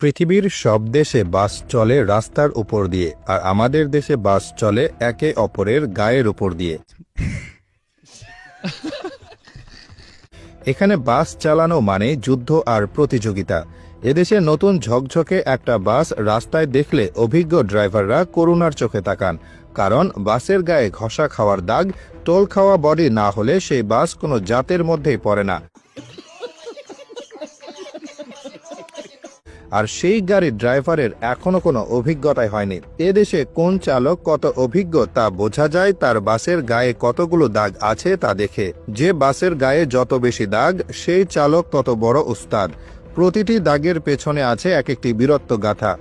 পৃথিবীর সব দেশে বাস চলে রাস্তার উপর দিয়ে, আর আমাদের দেশে বাস চলে একে অপরের গায়ের উপর দিয়ে। এখানে বাস চালানো মানে যুদ্ধ আর প্রতিযোগিতা। এদেশে নতুন ঝকঝকে একটা বাস রাস্তায় দেখলে অভিজ্ঞ ড্রাইভাররা করুণার চোখে তাকান, কারণ বাসের গায়ে ঘষা খাওয়ার দাগ, টোল খাওয়া বডি না হলে সেই বাস কোনো জাতের মধ্যেই পড়ে না। আর সেই গাড়ির ড্রাইভারের এখনো কোনো অভিজ্ঞতাই হয়নি। এদেশে কোন চালক কত অভিজ্ঞ তা বোঝা যায় তার বাসের গায়ে কতগুলো দাগ আছে তা দেখে। যে বাসের গায়ে যত বেশি দাগ, সেই চালক তত বড় উস্তাদ। প্রতিটি দাগের পেছনে আছে এক একটি বীরত্ব গাথা।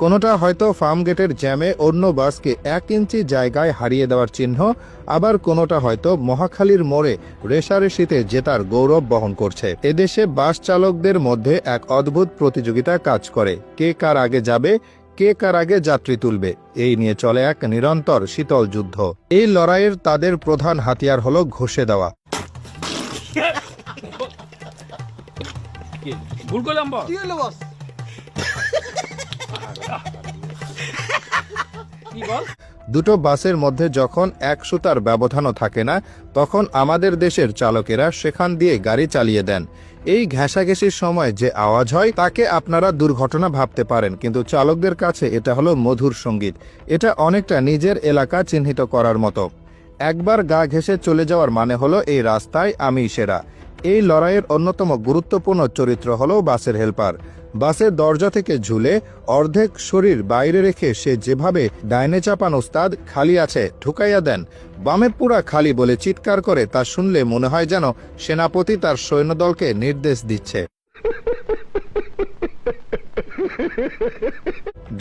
কোনোটা হয়তো ফার্ম গেটের জ্যামে অন্য বাসকে 1 ইঞ্চি জায়গায় হারিয়ে দেওয়ার চিহ্ন, আবার কোনোটা হয়তো মহাখালীর মোড়ে রেষারেষিতে জেতার গৌরব বহন করছে। এদেশে বাস চালকদের মধ্যে এক অদ্ভুত প্রতিযোগিতা কাজ করে, কে কার আগে যাবে, কে কার আগে যাত্রী তুলবে। এই নিয়ে চলে এক নিরন্তর শীতল যুদ্ধ। এই লড়াইয়ের তাদের প্রধান হাতিয়ার হলো ঘষে দেওয়া। দুটো বাসের মধ্যে যখন এক সুতার ব্যবধানও থাকে না, তখন আমাদের দেশের চালকেরা সেখান দিয়ে গাড়ি চালিয়ে দেন। এই ঘেঁষাঘেঁষির সময় যে আওয়াজ হয় তাকে আপনারা দুর্ঘটনা ভাবতে পারেন, কিন্তু চালকদের কাছে এটা হলো মধুর সঙ্গীত। এটা অনেকটা নিজের এলাকা চিহ্নিত করার মতো। একবার গা ঘেঁষে চলে যাওয়ার মানে হলো এই রাস্তায় আমি সেরা। এই লড়াইয়ের অন্যতম গুরুত্বপূর্ণ চরিত্র হলো বাসের হেল্পার। বাসের দরজা থেকে ঝুলে অর্ধেক শরীর বাইরে রেখে সে যেভাবে ডাইনে চাপান ওস্তাদ, খালি আছে ঢুকাইয়া দেন, বামে পুরা খালি বলে চিৎকার করে, তা শুনলে মনে হয় যেন সেনাপতি তার সৈন্যদলকে নির্দেশ দিচ্ছে।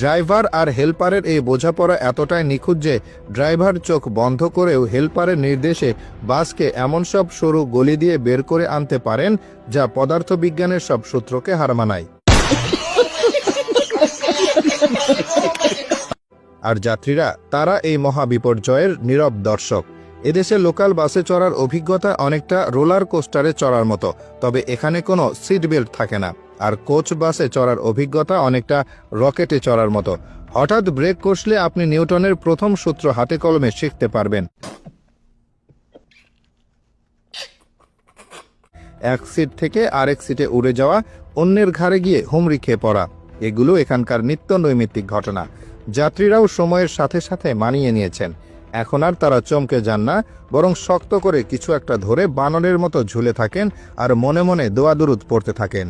ড্রাইভার আর হেল্পারের এই বোঝাপড়া এতটাই নিখুঁত যে ড্রাইভার চোখ বন্ধ করেও হেল্পারের নির্দেশে বাসকে এমন সব সরু গলি দিয়ে বের করে আনতে পারেন যা পদার্থবিজ্ঞানের সব সূত্রকে হার মানায়। আর যাত্রীরা, তারা এই মহাবিপর্যয়ের নীরব দর্শক। এদেশে লোকাল বাসে চড়ার অভিজ্ঞতা অনেকটা রোলার কোস্টারে চড়ার মতো, তবে এখানে কোনো সিট বেল্ট থাকে না। আর কোচ বাসে চড়ার অভিজ্ঞতা অনেকটা রকেটে চড়ার মতো। হঠাৎ ব্রেক কষলে আপনি নিউটনের প্রথম সূত্র হাতে কলমে শিখতে পারবেন। এক সিট থেকে আরেক সিটে উড়ে যাওয়া, অন্যের ঘাড়ে গিয়ে হুমড়ি খেয়ে পড়া, এগুলো এখানকার নিত্য নৈমিত্তিক ঘটনা। যাত্রীরাও সময়ের সাথে সাথে মানিয়ে নিয়েছেন। এখন আর তারা চমকে যান না, বরং শক্ত করে কিছু একটা ধরে বানরের মতো ঝুলে থাকেন আর মনে মনে দোয়া দুরুদ পড়তে থাকেন।